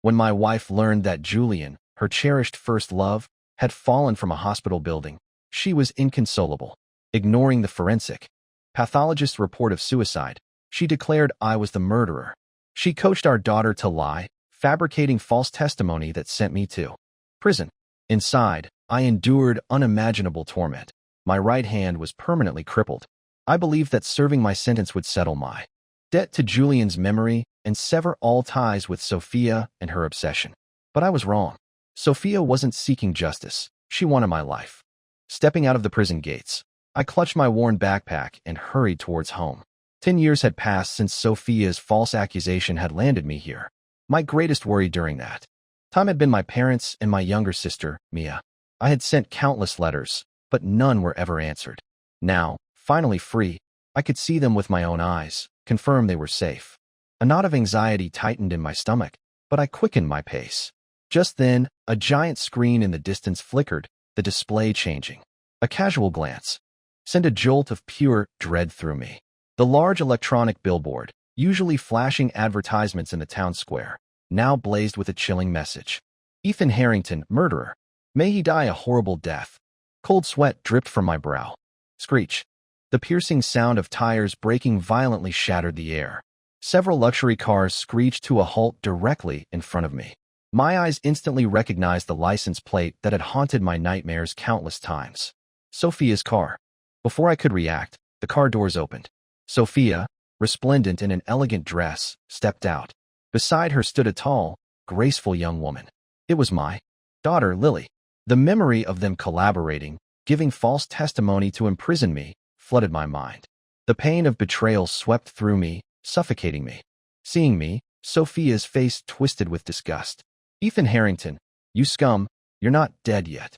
When my wife learned that Julian, her cherished first love, had fallen from a hospital building, she was inconsolable. Ignoring the forensic pathologist's report of suicide, she declared I was the murderer. She coached our daughter to lie, fabricating false testimony that sent me to prison. Inside, I endured unimaginable torment. My right hand was permanently crippled. I believed that serving my sentence would settle my debt to Julian's memory and sever all ties with Sophia and her obsession. But I was wrong. Sophia wasn't seeking justice. She wanted my life. Stepping out of the prison gates, I clutched my worn backpack and hurried towards home. 10 years had passed since Sophia's false accusation had landed me here. My greatest worry during that time had been my parents and my younger sister, Mia. I had sent countless letters, but none were ever answered. Now, finally free, I could see them with my own eyes, confirm they were safe. A knot of anxiety tightened in my stomach, but I quickened my pace. Just then, a giant screen in the distance flickered, the display changing. A casual glance sent a jolt of pure dread through me. The large electronic billboard, usually flashing advertisements in the town square, now blazed with a chilling message. Ethan Harrington, murderer. May he die a horrible death. Cold sweat dripped from my brow. Screech. The piercing sound of tires braking violently shattered the air. Several luxury cars screeched to a halt directly in front of me. My eyes instantly recognized the license plate that had haunted my nightmares countless times. Sophia's car. Before I could react, the car doors opened. Sophia, resplendent in an elegant dress, stepped out. Beside her stood a tall, graceful young woman. It was my daughter, Lily. The memory of them collaborating, giving false testimony to imprison me, flooded my mind. The pain of betrayal swept through me, suffocating me. Seeing me, Sophia's face twisted with disgust. Ethan Harrington, you scum, you're not dead yet.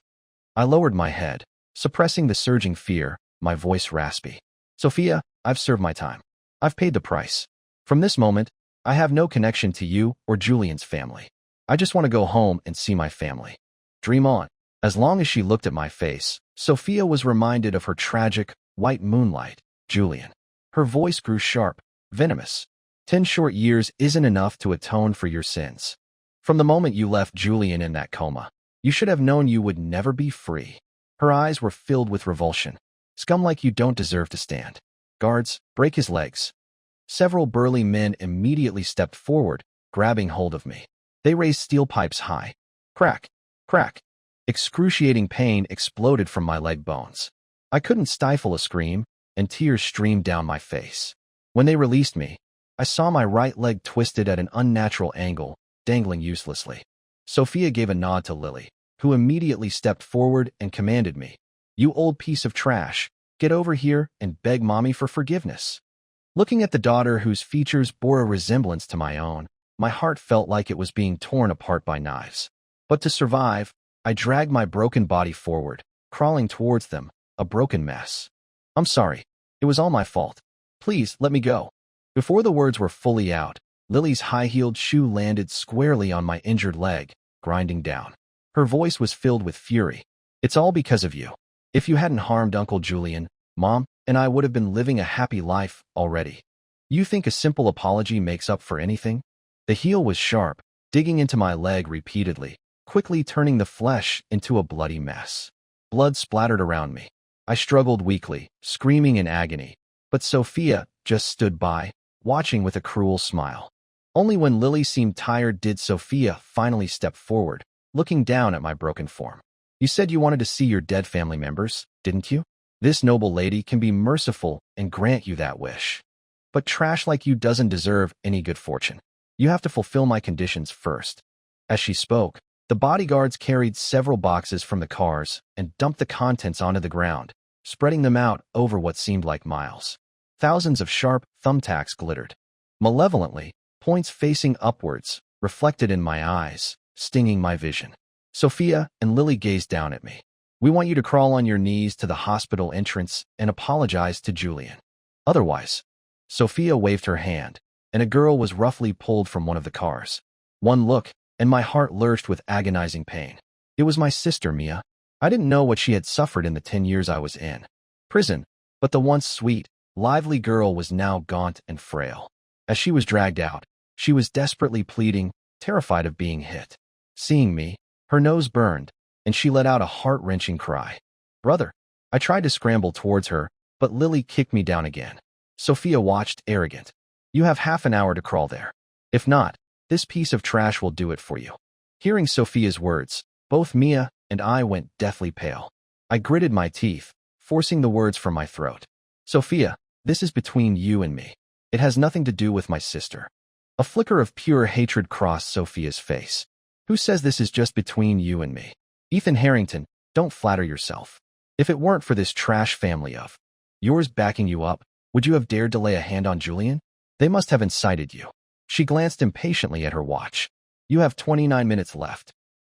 I lowered my head, suppressing the surging fear, my voice raspy. Sophia, I've served my time. I've paid the price. From this moment, I have no connection to you or Julian's family. I just want to go home and see my family. Dream on. As long as she looked at my face, Sophia was reminded of her tragic, white moonlight, Julian. Her voice grew sharp, venomous. 10 short years isn't enough to atone for your sins. From the moment you left Julian in that coma, you should have known you would never be free. Her eyes were filled with revulsion. Scum like you don't deserve to stand. Guards, break his legs. Several burly men immediately stepped forward, grabbing hold of me. They raised steel pipes high. Crack, crack. Excruciating pain exploded from my leg bones. I couldn't stifle a scream, and tears streamed down my face. When they released me, I saw my right leg twisted at an unnatural angle, dangling uselessly. Sophia gave a nod to Lily, who immediately stepped forward and commanded me, "You old piece of trash, get over here and beg mommy for forgiveness." Looking at the daughter whose features bore a resemblance to my own, my heart felt like it was being torn apart by knives. But to survive, I dragged my broken body forward, crawling towards them, a broken mess. "I'm sorry. It was all my fault. Please, let me go." Before the words were fully out, Lily's high-heeled shoe landed squarely on my injured leg, grinding down. Her voice was filled with fury. "It's all because of you. If you hadn't harmed Uncle Julian, Mom and I would have been living a happy life already. You think a simple apology makes up for anything?" The heel was sharp, digging into my leg repeatedly, quickly turning the flesh into a bloody mess. Blood splattered around me. I struggled weakly, screaming in agony, but Sophia just stood by, watching with a cruel smile. Only when Lily seemed tired did Sophia finally step forward, looking down at my broken form. "You said you wanted to see your dead family members, didn't you? This noble lady can be merciful and grant you that wish. But trash like you doesn't deserve any good fortune. You have to fulfill my conditions first." As she spoke, the bodyguards carried several boxes from the cars and dumped the contents onto the ground, spreading them out over what seemed like miles. Thousands of sharp thumbtacks glittered malevolently, points facing upwards, reflected in my eyes, stinging my vision. Sophia and Lily gazed down at me. "We want you to crawl on your knees to the hospital entrance and apologize to Julian. Otherwise," Sophia waved her hand, and a girl was roughly pulled from one of the cars. One look, and my heart lurched with agonizing pain. It was my sister, Mia. I didn't know what she had suffered in the 10 years I was in prison, but the once sweet, lively girl was now gaunt and frail. As she was dragged out, she was desperately pleading, terrified of being hit. Seeing me, her nose burned, and she let out a heart-wrenching cry. "Brother!" I tried to scramble towards her, but Lily kicked me down again. Sophia watched, arrogant. "You have half an hour to crawl there. If not, this piece of trash will do it for you." Hearing Sophia's words, both Mia and I went deathly pale. I gritted my teeth, forcing the words from my throat. "Sophia, this is between you and me. It has nothing to do with my sister." A flicker of pure hatred crossed Sophia's face. "Who says this is just between you and me? Ethan Harrington, don't flatter yourself. If it weren't for this trash family of yours backing you up, would you have dared to lay a hand on Julian? They must have incited you." She glanced impatiently at her watch. "You have 29 minutes left."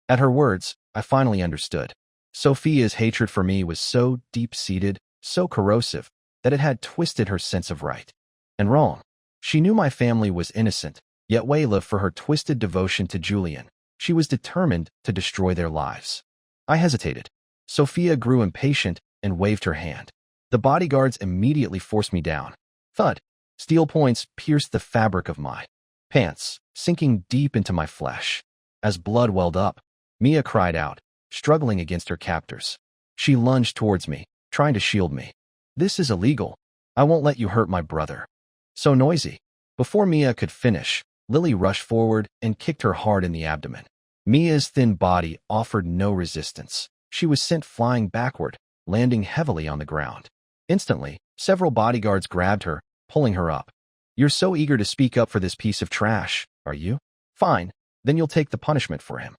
At her words, I finally understood. Sophia's hatred for me was so deep-seated, so corrosive, that it had twisted her sense of right and wrong. She knew my family was innocent, yet wailed for her twisted devotion to Julian. She was determined to destroy their lives. I hesitated. Sophia grew impatient and waved her hand. The bodyguards immediately forced me down. Thud! Steel points pierced the fabric of my pants, sinking deep into my flesh. As blood welled up, Mia cried out, struggling against her captors. She lunged towards me, trying to shield me. "This is illegal. I won't let you hurt my brother." "So noisy." Before Mia could finish, Lily rushed forward and kicked her hard in the abdomen. Mia's thin body offered no resistance. She was sent flying backward, landing heavily on the ground. Instantly, several bodyguards grabbed her, pulling her up. "You're so eager to speak up for this piece of trash, are you? Fine, then you'll take the punishment for him."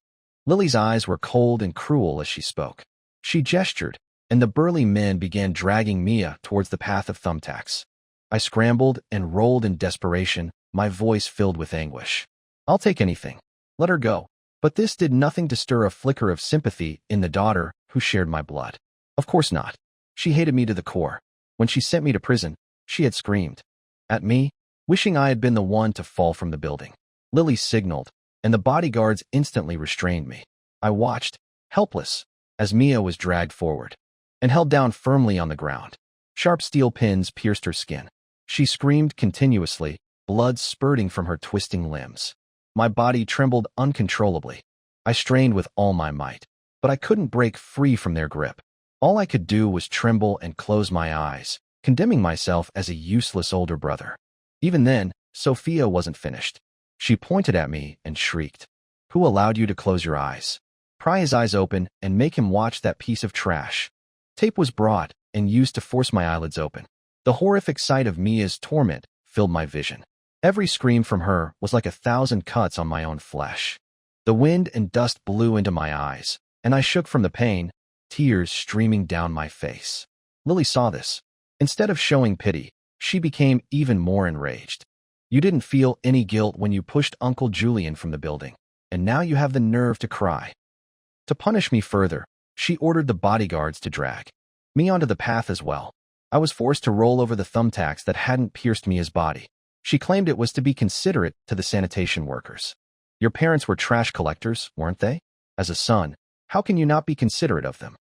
Lily's eyes were cold and cruel as she spoke. She gestured, and the burly men began dragging Mia towards the path of thumbtacks. I scrambled and rolled in desperation, my voice filled with anguish. "I'll take anything. Let her go." But this did nothing to stir a flicker of sympathy in the daughter who shared my blood. Of course not. She hated me to the core. When she sent me to prison, she had screamed at me, wishing I had been the one to fall from the building. Lily signaled, and the bodyguards instantly restrained me. I watched, helpless, as Mia was dragged forward and held down firmly on the ground. Sharp steel pins pierced her skin. She screamed continuously, blood spurting from her twisting limbs. My body trembled uncontrollably. I strained with all my might, but I couldn't break free from their grip. All I could do was tremble and close my eyes, condemning myself as a useless older brother. Even then, Sophia wasn't finished. She pointed at me and shrieked, "Who allowed you to close your eyes? Pry his eyes open and make him watch that piece of trash." Tape was brought and used to force my eyelids open. The horrific sight of Mia's torment filled my vision. Every scream from her was like 1,000 cuts on my own flesh. The wind and dust blew into my eyes, and I shook from the pain, tears streaming down my face. Lily saw this. Instead of showing pity, she became even more enraged. "You didn't feel any guilt when you pushed Uncle Julian from the building, and now you have the nerve to cry." To punish me further, she ordered the bodyguards to drag me onto the path as well. I was forced to roll over the thumbtacks that hadn't pierced Mia's body. She claimed it was to be considerate to the sanitation workers. "Your parents were trash collectors, weren't they? As a son, how can you not be considerate of them?"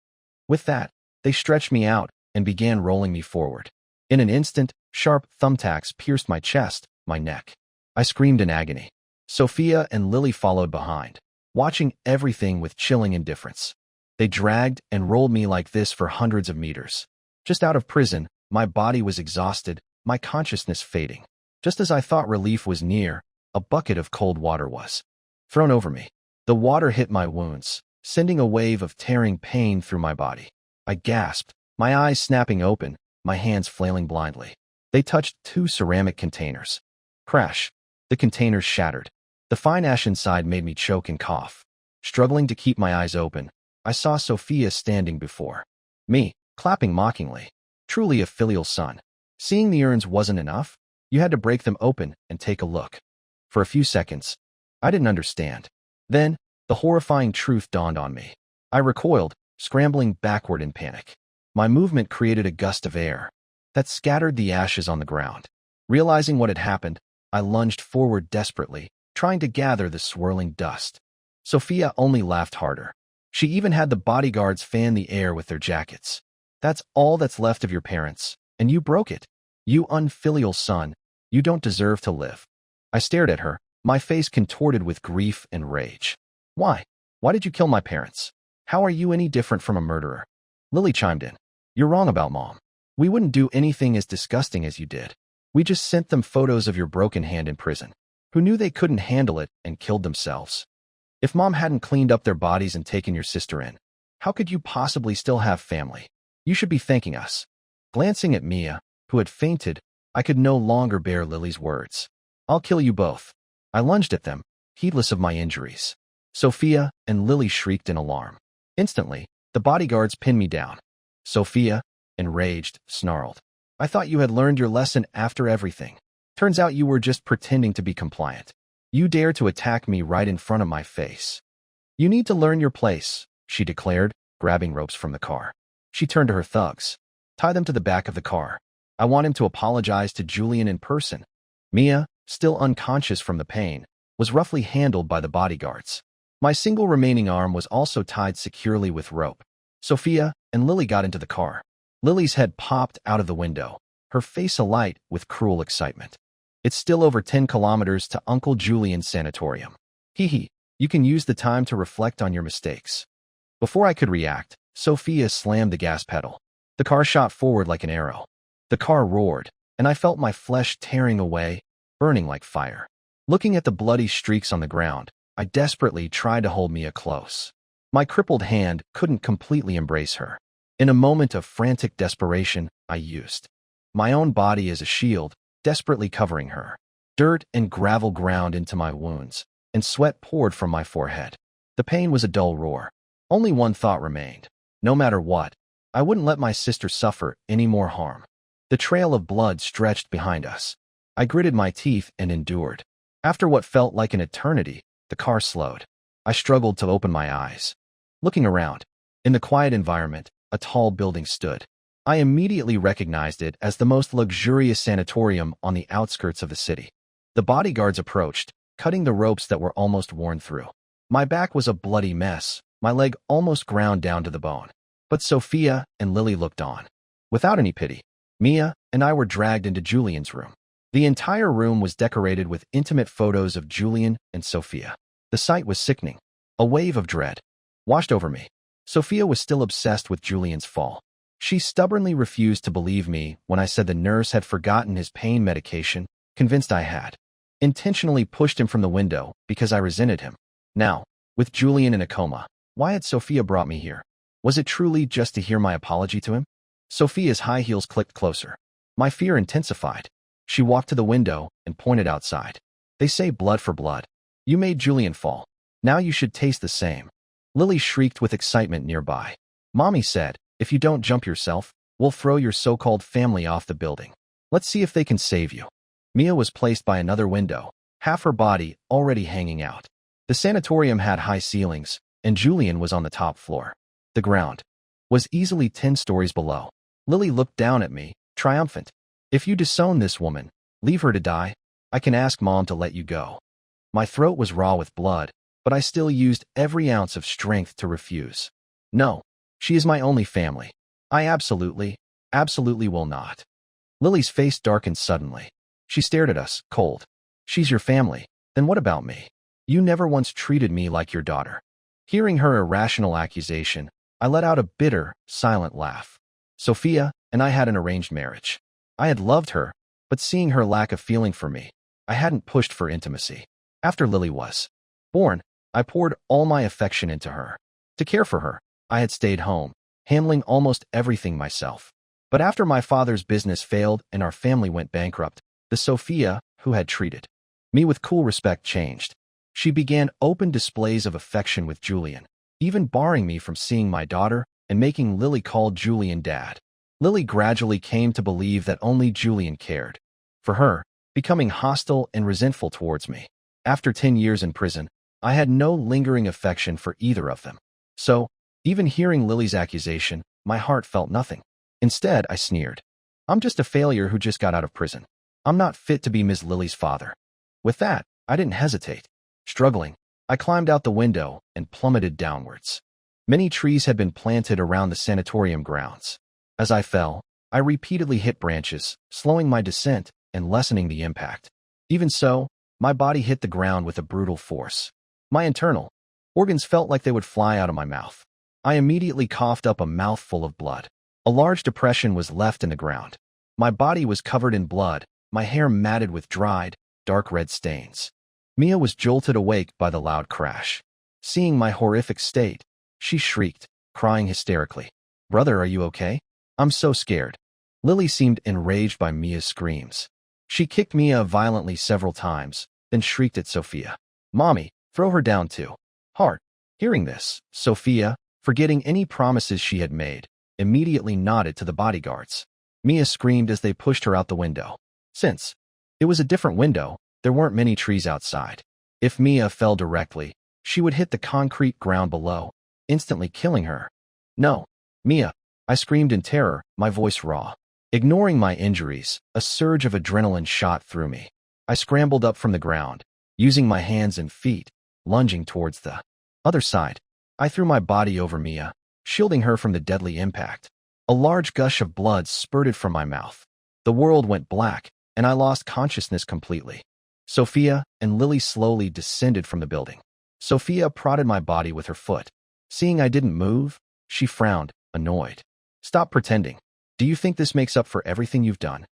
With that, they stretched me out and began rolling me forward. In an instant, sharp thumbtacks pierced my chest, my neck. I screamed in agony. Sophia and Lily followed behind, watching everything with chilling indifference. They dragged and rolled me like this for hundreds of meters. Just out of prison, my body was exhausted, my consciousness fading. Just as I thought relief was near, a bucket of cold water was thrown over me. The water hit my wounds, sending a wave of tearing pain through my body. I gasped, my eyes snapping open, my hands flailing blindly. They touched 2 ceramic containers. Crash! The containers shattered. The fine ash inside made me choke and cough. Struggling to keep my eyes open, I saw Sophia standing before me, clapping mockingly. Truly a filial son. Seeing the urns wasn't enough. You had to break them open and take a look. For a few seconds, I didn't understand. Then, the horrifying truth dawned on me. I recoiled, scrambling backward in panic. My movement created a gust of air that scattered the ashes on the ground. Realizing what had happened, I lunged forward desperately, trying to gather the swirling dust. Sophia only laughed harder. She even had the bodyguards fan the air with their jackets. "That's all that's left of your parents, and you broke it. You unfilial son, you don't deserve to live." I stared at her, my face contorted with grief and rage. Why? Why did you kill my parents? How are you any different from a murderer? Lily chimed in. You're wrong about Mom. We wouldn't do anything as disgusting as you did. We just sent them photos of your broken hand in prison. Who knew they couldn't handle it and killed themselves? If Mom hadn't cleaned up their bodies and taken your sister in, how could you possibly still have family? You should be thanking us. Glancing at Mia, who had fainted, I could no longer bear Lily's words. I'll kill you both. I lunged at them, heedless of my injuries. Sophia and Lily shrieked in alarm. Instantly, the bodyguards pinned me down. Sophia, enraged, snarled. I thought you had learned your lesson after everything. Turns out you were just pretending to be compliant. You dare to attack me right in front of my face. You need to learn your place, she declared, grabbing ropes from the car. She turned to her thugs. Tie them to the back of the car. I want him to apologize to Julian in person. Mia, still unconscious from the pain, was roughly handled by the bodyguards. My single remaining arm was also tied securely with rope. Sophia and Lily got into the car. Lily's head popped out of the window, her face alight with cruel excitement. It's still over 10 kilometers to Uncle Julian's sanatorium. Hee, you can use the time to reflect on your mistakes. Before I could react, Sophia slammed the gas pedal. The car shot forward like an arrow. The car roared, and I felt my flesh tearing away, burning like fire. Looking at the bloody streaks on the ground, I desperately tried to hold Mia close. My crippled hand couldn't completely embrace her. In a moment of frantic desperation, I used my own body as a shield, desperately covering her. Dirt and gravel ground into my wounds, and sweat poured from my forehead. The pain was a dull roar. Only one thought remained. No matter what, I wouldn't let my sister suffer any more harm. The trail of blood stretched behind us. I gritted my teeth and endured. After what felt like an eternity, the car slowed. I struggled to open my eyes. Looking around, in the quiet environment, a tall building stood. I immediately recognized it as the most luxurious sanatorium on the outskirts of the city. The bodyguards approached, cutting the ropes that were almost worn through. My back was a bloody mess, my leg almost ground down to the bone. But Sophia and Lily looked on. Without any pity, Mia and I were dragged into Julian's room. The entire room was decorated with intimate photos of Julian and Sophia. The sight was sickening. A wave of dread washed over me. Sophia was still obsessed with Julian's fall. She stubbornly refused to believe me when I said the nurse had forgotten his pain medication, convinced I had intentionally pushed him from the window because I resented him. Now, with Julian in a coma, why had Sophia brought me here? Was it truly just to hear my apology to him? Sophia's high heels clicked closer. My fear intensified. She walked to the window and pointed outside. They say blood for blood. You made Julian fall. Now you should taste the same. Lily shrieked with excitement nearby. Mommy said, if you don't jump yourself, we'll throw your so-called family off the building. Let's see if they can save you. Mia was placed by another window, half her body already hanging out. The sanatorium had high ceilings, and Julian was on the top floor. The ground was easily 10 stories below. Lily looked down at me, triumphant. If you disown this woman, leave her to die, I can ask Mom to let you go. My throat was raw with blood, but I still used every ounce of strength to refuse. No, she is my only family. I absolutely will not. Lily's face darkened suddenly. She stared at us, cold. She's your family. Then what about me? You never once treated me like your daughter. Hearing her irrational accusation, I let out a bitter, silent laugh. Sophia and I had an arranged marriage. I had loved her, but seeing her lack of feeling for me, I hadn't pushed for intimacy. After Lily was born, I poured all my affection into her. To care for her, I had stayed home, handling almost everything myself. But after my father's business failed and our family went bankrupt, the Sophia, who had treated me with cool respect, changed. She began open displays of affection with Julian, even barring me from seeing my daughter and making Lily call Julian Dad. Lily gradually came to believe that only Julian cared for her, becoming hostile and resentful towards me. After 10 years in prison, I had no lingering affection for either of them. So, even hearing Lily's accusation, my heart felt nothing. Instead, I sneered. I'm just a failure who just got out of prison. I'm not fit to be Ms. Lily's father. With that, I didn't hesitate. Struggling, I climbed out the window and plummeted downwards. Many trees had been planted around the sanatorium grounds. As I fell, I repeatedly hit branches, slowing my descent and lessening the impact. Even so, My body hit the ground with a brutal force. My internal organs felt like they would fly out of my mouth. I immediately coughed up a mouthful of blood. A large depression was left in the ground. My body was covered in blood, my hair matted with dried, dark red stains. Mia was jolted awake by the loud crash. Seeing my horrific state, she shrieked, crying hysterically. "Brother, are you okay? I'm so scared." Lily seemed enraged by Mia's screams. She kicked Mia violently several times, then shrieked at Sophia. "Mommy, throw her down too." Hard. Hearing this, Sophia, forgetting any promises she had made, immediately nodded to the bodyguards. Mia screamed as they pushed her out the window. Since it was a different window, there weren't many trees outside. If Mia fell directly, she would hit the concrete ground below, instantly killing her. "No, Mia," I screamed in terror, my voice raw. Ignoring my injuries, a surge of adrenaline shot through me. I scrambled up from the ground, using my hands and feet, lunging towards the other side. I threw my body over Mia, shielding her from the deadly impact. A large gush of blood spurted from my mouth. The world went black, and I lost consciousness completely. Sophia and Lily slowly descended from the building. Sophia prodded my body with her foot. Seeing I didn't move, she frowned, annoyed. "Stop pretending. Do you think this makes up for everything you've done?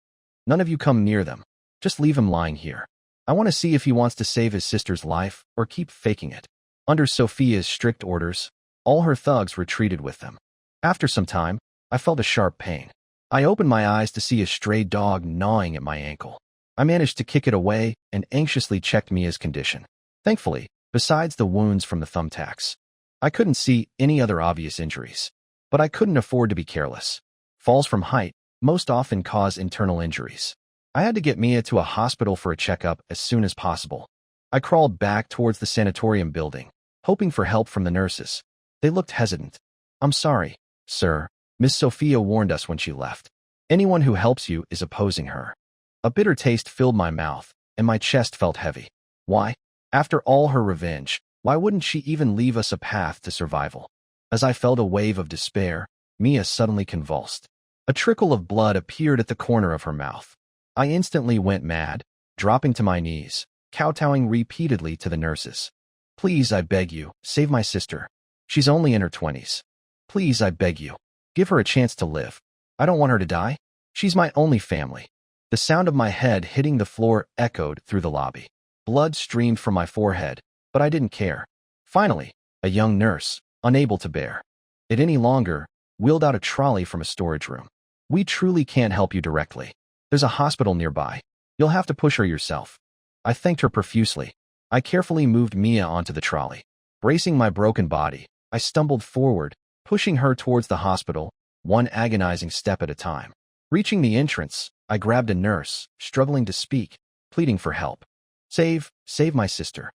None of you come near them. Just leave him lying here. I want to see if he wants to save his sister's life or keep faking it." Under Sophia's strict orders, all her thugs retreated with them. After some time, I felt a sharp pain. I opened my eyes to see a stray dog gnawing at my ankle. I managed to kick it away and anxiously checked Mia's condition. Thankfully, besides the wounds from the thumbtacks, I couldn't see any other obvious injuries. But I couldn't afford to be careless. Falls from height most often cause internal injuries. I had to get Mia to a hospital for a checkup as soon as possible. I crawled back towards the sanatorium building, hoping for help from the nurses. They looked hesitant. "I'm sorry, sir. Miss Sophia warned us when she left. Anyone who helps you is opposing her." A bitter taste filled my mouth, and my chest felt heavy. Why? After all her revenge, why wouldn't she even leave us a path to survival? As I felt a wave of despair, Mia suddenly convulsed. A trickle of blood appeared at the corner of her mouth. I instantly went mad, dropping to my knees, kowtowing repeatedly to the nurses. "Please, I beg you, save my sister. She's only in her 20s. Please, I beg you, give her a chance to live. I don't want her to die. She's my only family." The sound of my head hitting the floor echoed through the lobby. Blood streamed from my forehead, but I didn't care. Finally, a young nurse, unable to bear it any longer, wheeled out a trolley from a storage room. "We truly can't help you directly. There's a hospital nearby. You'll have to push her yourself." I thanked her profusely. I carefully moved Mia onto the trolley. Bracing my broken body, I stumbled forward, pushing her towards the hospital, one agonizing step at a time. Reaching the entrance, I grabbed a nurse, struggling to speak, pleading for help. Save my sister."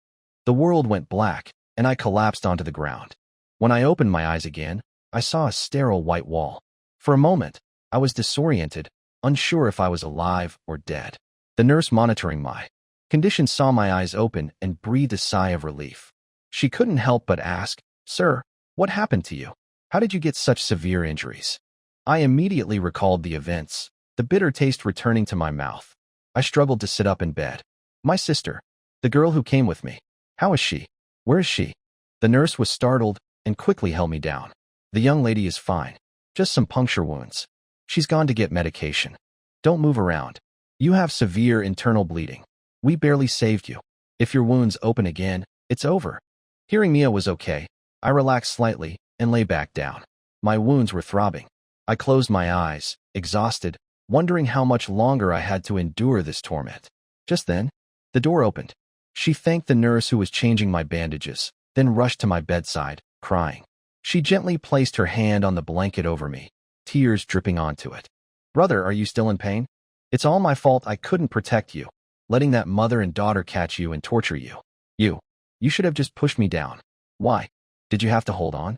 The world went black, and I collapsed onto the ground. When I opened my eyes again, I saw a sterile white wall. For a moment, I was disoriented, unsure if I was alive or dead. The nurse monitoring my condition saw my eyes open and breathed a sigh of relief. She couldn't help but ask, "Sir, what happened to you? How did you get such severe injuries?" I immediately recalled the events, the bitter taste returning to my mouth. I struggled to sit up in bed. "My sister, the girl who came with me. How is she? Where is she?" The nurse was startled and quickly held me down. "The young lady is fine. Just some puncture wounds. She's gone to get medication. Don't move around. You have severe internal bleeding. We barely saved you. If your wounds open again, it's over." Hearing Mia was okay, I relaxed slightly and lay back down. My wounds were throbbing. I closed my eyes, exhausted, wondering how much longer I had to endure this torment. Just then, the door opened. She thanked the nurse who was changing my bandages, then rushed to my bedside, crying. She gently placed her hand on the blanket over me, tears dripping onto it. "Brother, are you still in pain? It's all my fault I couldn't protect you, letting that mother and daughter catch you and torture you. You should have just pushed me down. Why? Did you have to hold on?"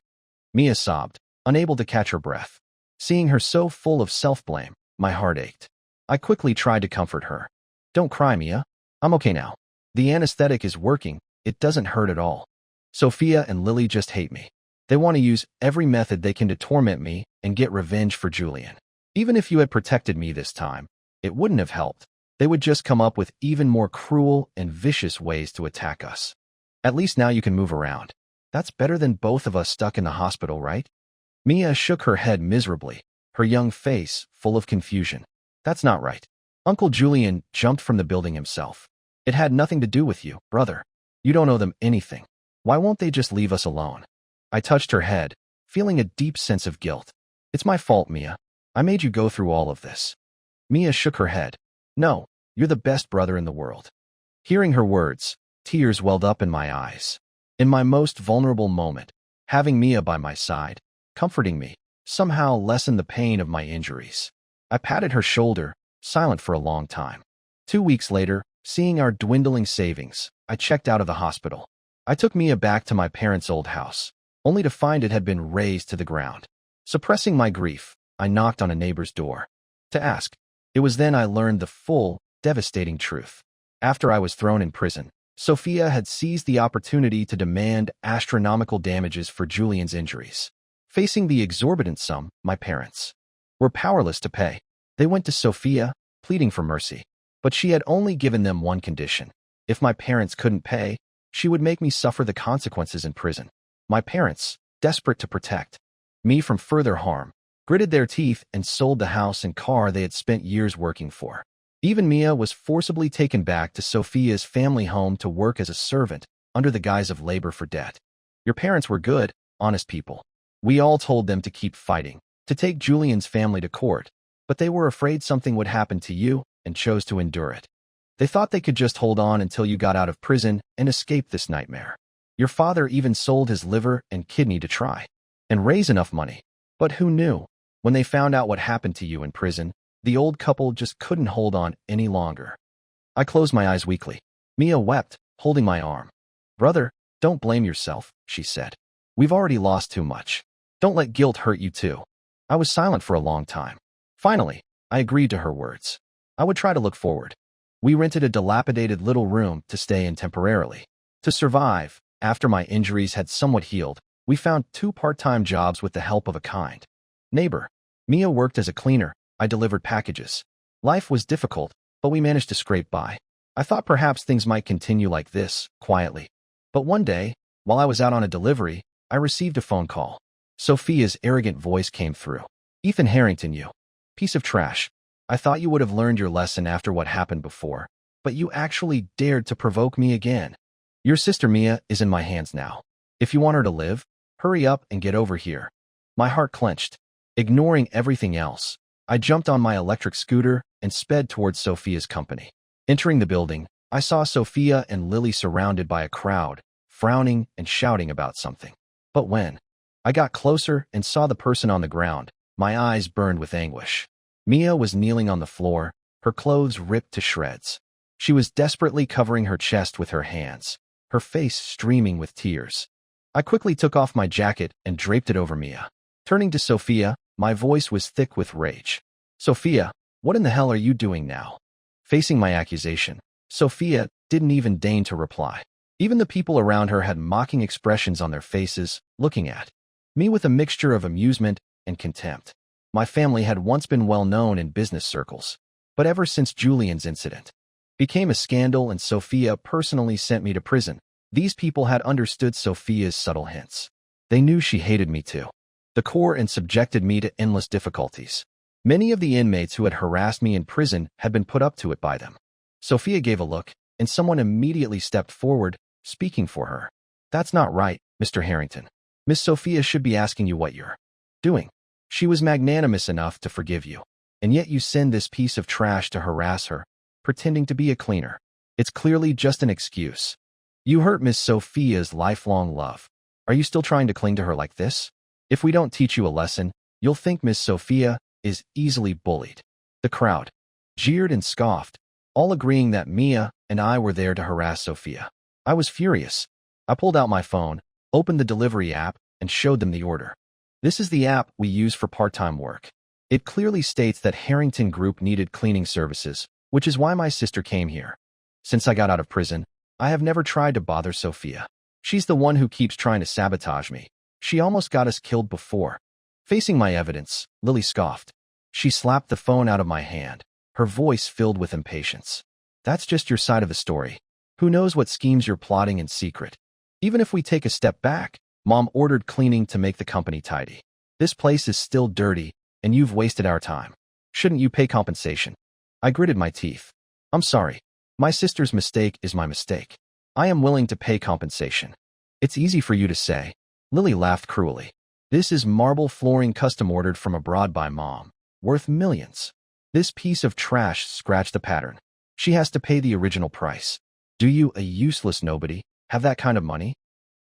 Mia sobbed, unable to catch her breath. Seeing her so full of self-blame, my heart ached. I quickly tried to comfort her. "Don't cry, Mia. I'm okay now. The anesthetic is working. It doesn't hurt at all. Sophia and Lily just hate me. They want to use every method they can to torment me and get revenge for Julian. Even if you had protected me this time, it wouldn't have helped. They would just come up with even more cruel and vicious ways to attack us. At least now you can move around. That's better than both of us stuck in the hospital, right? Mia shook her head miserably, her young face full of confusion. That's not right. Uncle Julian jumped from the building himself. It had nothing to do with you, brother. You don't owe them anything. Why won't they just leave us alone? I touched her head, feeling a deep sense of guilt. It's my fault, Mia. I made you go through all of this. Mia shook her head. No, you're the best brother in the world. Hearing her words, tears welled up in my eyes. In my most vulnerable moment, having Mia by my side, comforting me, somehow lessened the pain of my injuries. I patted her shoulder, silent for a long time. 2 weeks later, seeing our dwindling savings, I checked out of the hospital. I took Mia back to my parents' old house, only to find it had been razed to the ground. Suppressing my grief, I knocked on a neighbor's door to ask. It was then I learned the full, devastating truth. After I was thrown in prison, Sophia had seized the opportunity to demand astronomical damages for Julian's injuries. Facing the exorbitant sum, my parents were powerless to pay. They went to Sophia, pleading for mercy, but she had only given them one condition. If my parents couldn't pay, she would make me suffer the consequences in prison. My parents, desperate to protect me from further harm, gritted their teeth and sold the house and car they had spent years working for. Even Mia was forcibly taken back to Sophia's family home to work as a servant under the guise of labor for debt. Your parents were good, honest people. We all told them to keep fighting, to take Julian's family to court, but they were afraid something would happen to you and chose to endure it. They thought they could just hold on until you got out of prison and escape this nightmare. Your father even sold his liver and kidney to try and raise enough money. But who knew? When they found out what happened to you in prison, the old couple just couldn't hold on any longer. I closed my eyes weakly. Mia wept, holding my arm. Brother, don't blame yourself, she said. We've already lost too much. Don't let guilt hurt you too. I was silent for a long time. Finally, I agreed to her words. I would try to look forward. We rented a dilapidated little room to stay in temporarily. To survive, after my injuries had somewhat healed, we found 2 part-time jobs with the help of a kind neighbor. Mia worked as a cleaner. I delivered packages. Life was difficult, but we managed to scrape by. I thought perhaps things might continue like this, quietly. But one day, while I was out on a delivery, I received a phone call. Sophia's arrogant voice came through. Ethan Harrington, you piece of trash. I thought you would have learned your lesson after what happened before, but you actually dared to provoke me again. Your sister Mia is in my hands now. If you want her to live, hurry up and get over here. My heart clenched. Ignoring everything else, I jumped on my electric scooter and sped towards Sophia's company. Entering the building, I saw Sophia and Lily surrounded by a crowd, frowning and shouting about something. But when I got closer and saw the person on the ground, my eyes burned with anguish. Mia was kneeling on the floor, her clothes ripped to shreds. She was desperately covering her chest with her hands, her face streaming with tears. I quickly took off my jacket and draped it over Mia. Turning to Sophia, my voice was thick with rage. Sophia, what in the hell are you doing now? Facing my accusation, Sophia didn't even deign to reply. Even the people around her had mocking expressions on their faces, looking at me with a mixture of amusement and contempt. My family had once been well known in business circles, but ever since Julian's incident became a scandal and Sophia personally sent me to prison, these people had understood Sophia's subtle hints. They knew she hated me too, the core, and subjected me to endless difficulties. Many of the inmates who had harassed me in prison had been put up to it by them. Sophia gave a look, and someone immediately stepped forward, speaking for her. That's not right, Mr. Harrington. Miss Sophia should be asking you what you're doing. She was magnanimous enough to forgive you, and yet you send this piece of trash to harass her, pretending to be a cleaner. It's clearly just an excuse. You hurt Miss Sophia's lifelong love. Are you still trying to cling to her like this? If we don't teach you a lesson, you'll think Miss Sophia is easily bullied. The crowd jeered and scoffed, all agreeing that Mia and I were there to harass Sophia. I was furious. I pulled out my phone, opened the delivery app, and showed them the order. This is the app we use for part-time work. It clearly states that Harrington Group needed cleaning services, which is why my sister came here. Since I got out of prison, I have never tried to bother Sophia. She's the one who keeps trying to sabotage me. She almost got us killed before. Facing my evidence, Lily scoffed. She slapped the phone out of my hand. her voice filled with impatience. That's just your side of the story. Who knows what schemes you're plotting in secret? Even if we take a step back, Mom ordered cleaning to make the company tidy. This place is still dirty, and you've wasted our time. Shouldn't you pay compensation? I gritted my teeth. I'm sorry. My sister's mistake is my mistake. I am willing to pay compensation. It's easy for you to say. Lily laughed cruelly. This is marble flooring custom ordered from abroad by Mom, worth millions. This piece of trash scratched the pattern. She has to pay the original price. Do you, a useless nobody, have that kind of money?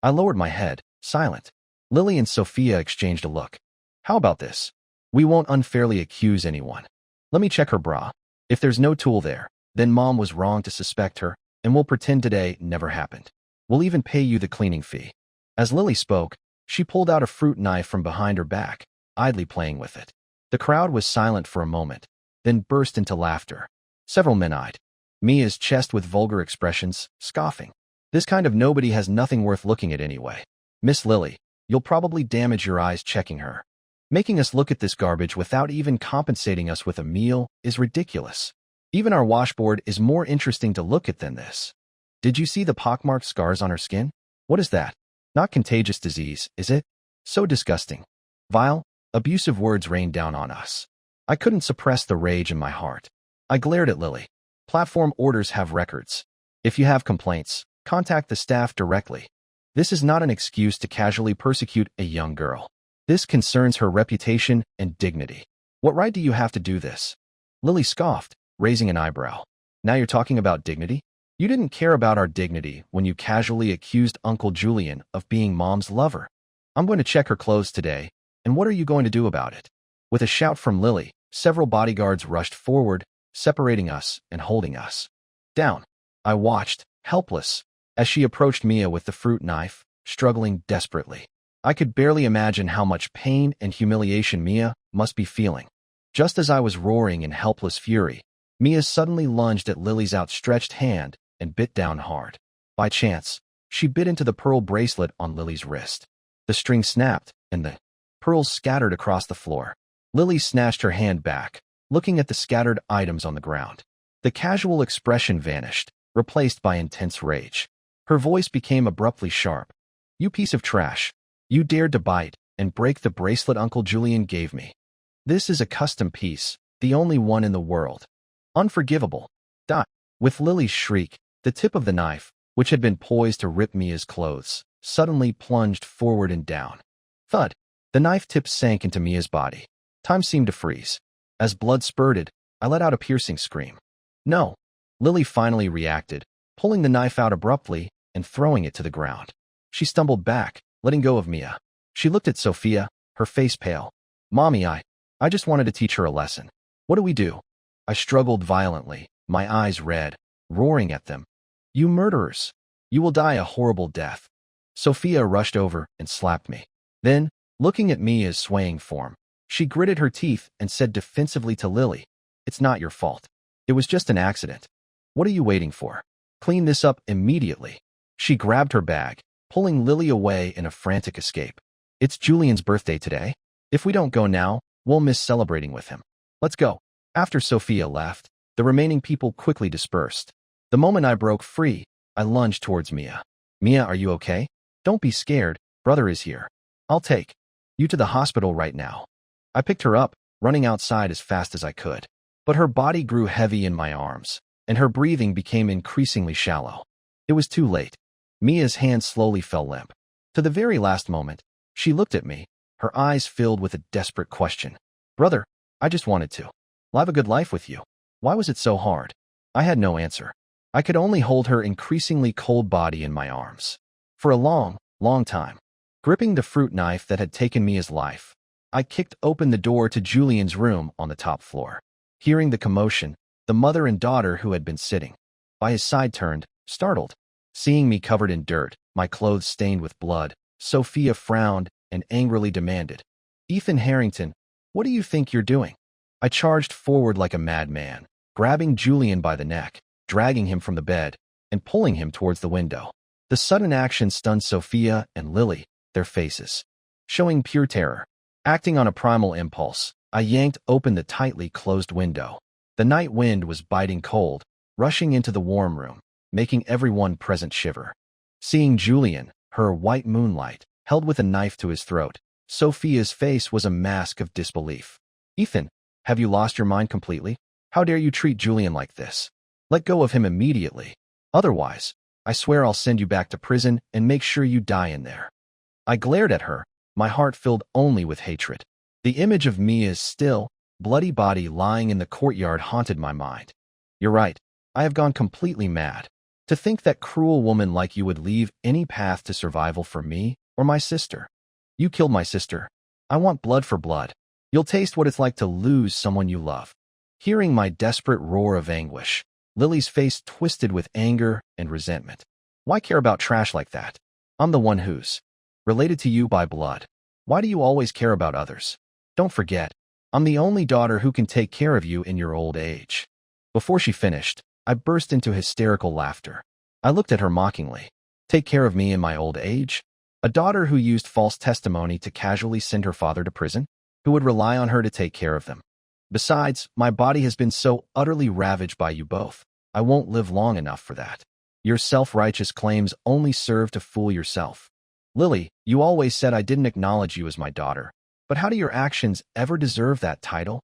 I lowered my head, silent. Lily and Sophia exchanged a look. How about this? We won't unfairly accuse anyone. Let me check her bra. If there's no tool there, then Mom was wrong to suspect her, and we'll pretend today never happened. We'll even pay you the cleaning fee. As Lily spoke, she pulled out a fruit knife from behind her back, idly playing with it. The crowd was silent for a moment, then burst into laughter. Several men eyed Mia's chest with vulgar expressions, scoffing. This kind of nobody has nothing worth looking at anyway. Miss Lily, you'll probably damage your eyes checking her. Making us look at this garbage without even compensating us with a meal is ridiculous. Even our washboard is more interesting to look at than this. Did you see the pockmarked scars on her skin? What is that? Not contagious disease, is it? So disgusting. Vile, abusive words rained down on us. I couldn't suppress the rage in my heart. I glared at Lily. Platform orders have records. If you have complaints, contact the staff directly. This is not an excuse to casually persecute a young girl. This concerns her reputation and dignity. What right do you have to do this? Lily scoffed, raising an eyebrow. Now you're talking about dignity? You didn't care about our dignity when you casually accused Uncle Julian of being Mom's lover. I'm going to check her clothes today, and what are you going to do about it? With a shout from Lily, several bodyguards rushed forward, separating us and holding us down. I watched, helpless, as she approached Mia with the fruit knife, struggling desperately. I could barely imagine how much pain and humiliation Mia must be feeling. Just as I was roaring in helpless fury, Mia suddenly lunged at Lily's outstretched hand and bit down hard. By chance, she bit into the pearl bracelet on Lily's wrist. The string snapped, and the pearls scattered across the floor. Lily snatched her hand back, looking at the scattered items on the ground. The casual expression vanished, replaced by intense rage. Her voice became abruptly sharp. You piece of trash. You dared to bite and break the bracelet Uncle Julian gave me. This is a custom piece, the only one in the world. Unforgivable. Die. With Lily's shriek, the tip of the knife, which had been poised to rip Mia's clothes, suddenly plunged forward and down. Thud. The knife tip sank into Mia's body. Time seemed to freeze. As blood spurted, I let out a piercing scream. No. Lily finally reacted, pulling the knife out abruptly and throwing it to the ground. She stumbled back, letting go of Mia. She looked at Sophia, her face pale. Mommy, I just wanted to teach her a lesson. What do we do? I struggled violently, my eyes red, roaring at them. You murderers! You will die a horrible death. Sophia rushed over and slapped me. Then, looking at Mia's swaying form, she gritted her teeth and said defensively to Lily, It's not your fault. It was just an accident. What are you waiting for? Clean this up immediately. She grabbed her bag, pulling Lily away in a frantic escape. It's Julian's birthday today. If we don't go now, we'll miss celebrating with him. Let's go. After Sophia left, the remaining people quickly dispersed. The moment I broke free, I lunged towards Mia. Mia, are you okay? Don't be scared, brother is here. I'll take you to the hospital right now. I picked her up, running outside as fast as I could. But her body grew heavy in my arms, and her breathing became increasingly shallow. It was too late. Mia's hand slowly fell limp. To the very last moment, she looked at me, her eyes filled with a desperate question. Brother, I just wanted to live a good life with you. Why was it so hard? I had no answer. I could only hold her increasingly cold body in my arms. For a long, long time, gripping the fruit knife that had taken Mia's life, I kicked open the door to Julian's room on the top floor. Hearing the commotion, the mother and daughter who had been sitting by his side turned, startled. Seeing me covered in dirt, my clothes stained with blood, Sophia frowned and angrily demanded, Ethan Harrington, what do you think you're doing? I charged forward like a madman, grabbing Julian by the neck, dragging him from the bed, and pulling him towards the window. The sudden action stunned Sophia and Lily, their faces showing pure terror. Acting on a primal impulse, I yanked open the tightly closed window. The night wind was biting cold, rushing into the warm room, making everyone present shiver. Seeing Julian, her white moonlight, held with a knife to his throat, Sophia's face was a mask of disbelief. "Ethan, have you lost your mind completely? How dare you treat Julian like this? Let go of him immediately. Otherwise, I swear I'll send you back to prison and make sure you die in there." I glared at her, my heart filled only with hatred. The image of Mia's still, bloody body lying in the courtyard haunted my mind. "You're right, I have gone completely mad. To think that cruel woman like you would leave any path to survival for me or my sister. You killed my sister. I want blood for blood. You'll taste what it's like to lose someone you love." Hearing my desperate roar of anguish, Lily's face twisted with anger and resentment. "Why care about trash like that? I'm the one who's related to you by blood. Why do you always care about others? Don't forget, I'm the only daughter who can take care of you in your old age." Before she finished, I burst into hysterical laughter. I looked at her mockingly. "Take care of me in my old age? A daughter who used false testimony to casually send her father to prison? Who would rely on her to take care of them? Besides, my body has been so utterly ravaged by you both, I won't live long enough for that. Your self-righteous claims only serve to fool yourself. Lily, you always said I didn't acknowledge you as my daughter, but how do your actions ever deserve that title?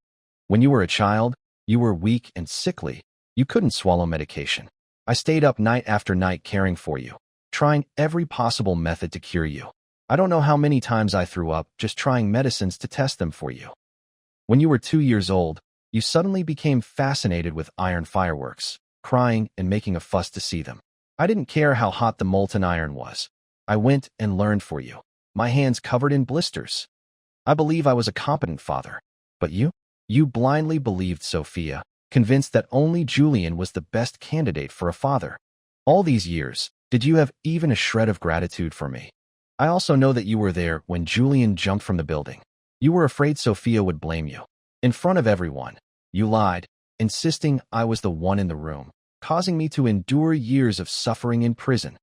When you were a child, you were weak and sickly. You couldn't swallow medication. I stayed up night after night caring for you, trying every possible method to cure you. I don't know how many times I threw up just trying medicines to test them for you. When you were 2 years old, you suddenly became fascinated with iron fireworks, crying and making a fuss to see them. I didn't care how hot the molten iron was. I went and learned for you, my hands covered in blisters. I believe I was a competent father. But you? You blindly believed Sophia, convinced that only Julian was the best candidate for a father. All these years, did you have even a shred of gratitude for me? I also know that you were there when Julian jumped from the building. You were afraid Sophia would blame you. In front of everyone, you lied, insisting I was the one in the room, causing me to endure years of suffering in prison.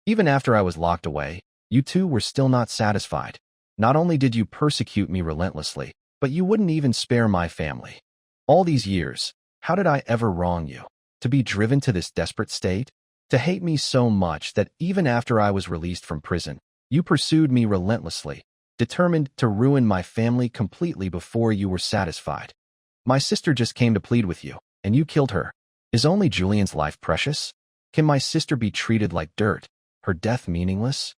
Even after I was locked away, you two were still not satisfied. Not only did you persecute me relentlessly, but you wouldn't even spare my family. All these years, how did I ever wrong you? To be driven to this desperate state? To hate me so much that even after I was released from prison, you pursued me relentlessly, determined to ruin my family completely before you were satisfied. My sister just came to plead with you, and you killed her. Is only Julian's life precious? Can my sister be treated like dirt, her death meaningless?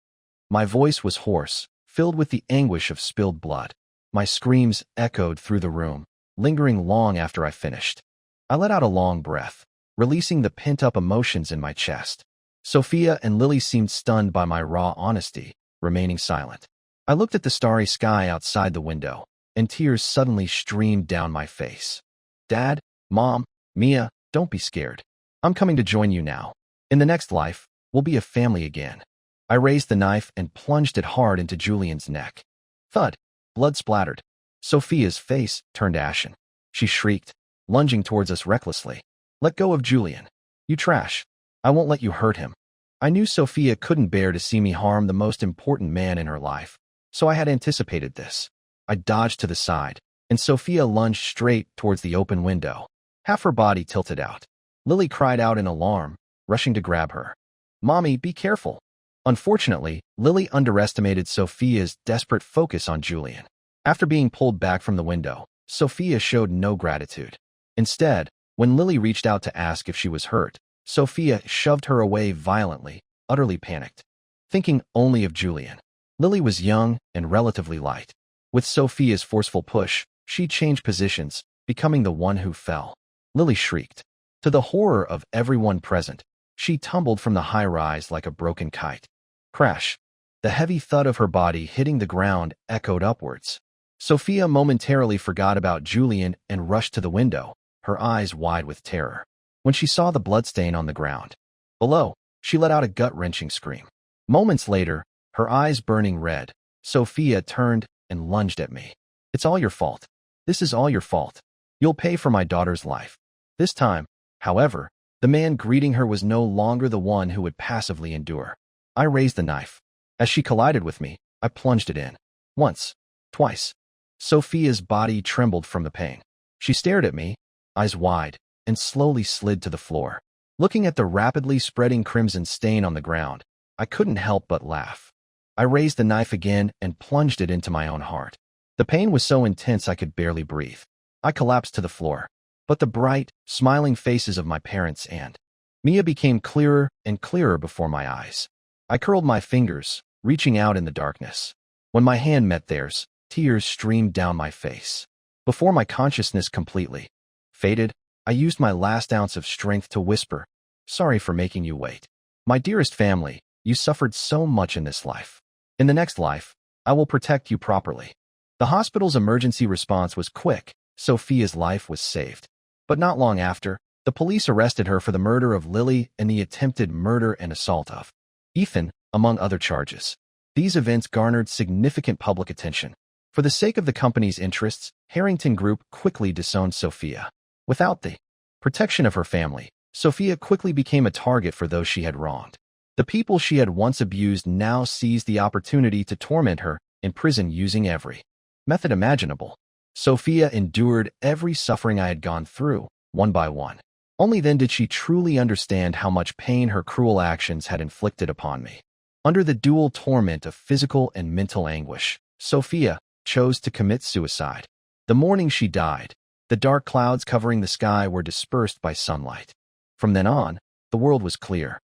My voice was hoarse, filled with the anguish of spilled blood. My screams echoed through the room, lingering long after I finished. I let out a long breath, releasing the pent-up emotions in my chest. Sophia and Lily seemed stunned by my raw honesty, remaining silent. I looked at the starry sky outside the window, and tears suddenly streamed down my face. Dad, Mom, Mia, don't be scared. I'm coming to join you now. In the next life, we'll be a family again. I raised the knife and plunged it hard into Julian's neck. Thud. Blood splattered. Sophia's face turned ashen. She shrieked, lunging towards us recklessly. Let go of Julian. You trash. I won't let you hurt him. I knew Sophia couldn't bear to see me harm the most important man in her life, so I had anticipated this. I dodged to the side, and Sophia lunged straight towards the open window, half her body tilted out. Lily cried out in alarm, rushing to grab her. Mommy, be careful. Unfortunately, Lily underestimated Sophia's desperate focus on Julian. After being pulled back from the window, Sophia showed no gratitude. Instead, when Lily reached out to ask if she was hurt, Sophia shoved her away violently, utterly panicked. Thinking only of Julian. Lily was young and relatively light. With Sophia's forceful push, she changed positions, becoming the one who fell. Lily shrieked. To the horror of everyone present, she tumbled from the high-rise like a broken kite. Crash. The heavy thud of her body hitting the ground echoed upwards. Sophia momentarily forgot about Julian and rushed to the window, her eyes wide with terror. When she saw the bloodstain on the ground below, she let out a gut-wrenching scream. Moments later, her eyes burning red, Sophia turned and lunged at me. It's all your fault. This is all your fault. You'll pay for my daughter's life. This time, however, the man greeting her was no longer the one who would passively endure. I raised the knife. As she collided with me, I plunged it in. Once. Twice. Sophia's body trembled from the pain. She stared at me, eyes wide, and slowly slid to the floor. Looking at the rapidly spreading crimson stain on the ground, I couldn't help but laugh. I raised the knife again and plunged it into my own heart. The pain was so intense I could barely breathe. I collapsed to the floor, but the bright, smiling faces of my parents and Mia became clearer and clearer before my eyes. I curled my fingers, reaching out in the darkness. When my hand met theirs, tears streamed down my face. Before my consciousness completely faded, I used my last ounce of strength to whisper, "Sorry for making you wait. My dearest family, you suffered so much in this life. In the next life, I will protect you properly." The hospital's emergency response was quick. Sophia's life was saved. But not long after, the police arrested her for the murder of Lily and the attempted murder and assault of Ethan, among other charges. These events garnered significant public attention. For the sake of the company's interests, Harrington Group quickly disowned Sophia. Without the protection of her family, Sophia quickly became a target for those she had wronged. The people she had once abused now seized the opportunity to torment her in prison using every method imaginable. Sophia endured every suffering I had gone through, one by one. Only then did she truly understand how much pain her cruel actions had inflicted upon me. Under the dual torment of physical and mental anguish, Sophia chose to commit suicide. The morning she died, the dark clouds covering the sky were dispersed by sunlight. From then on, the world was clear.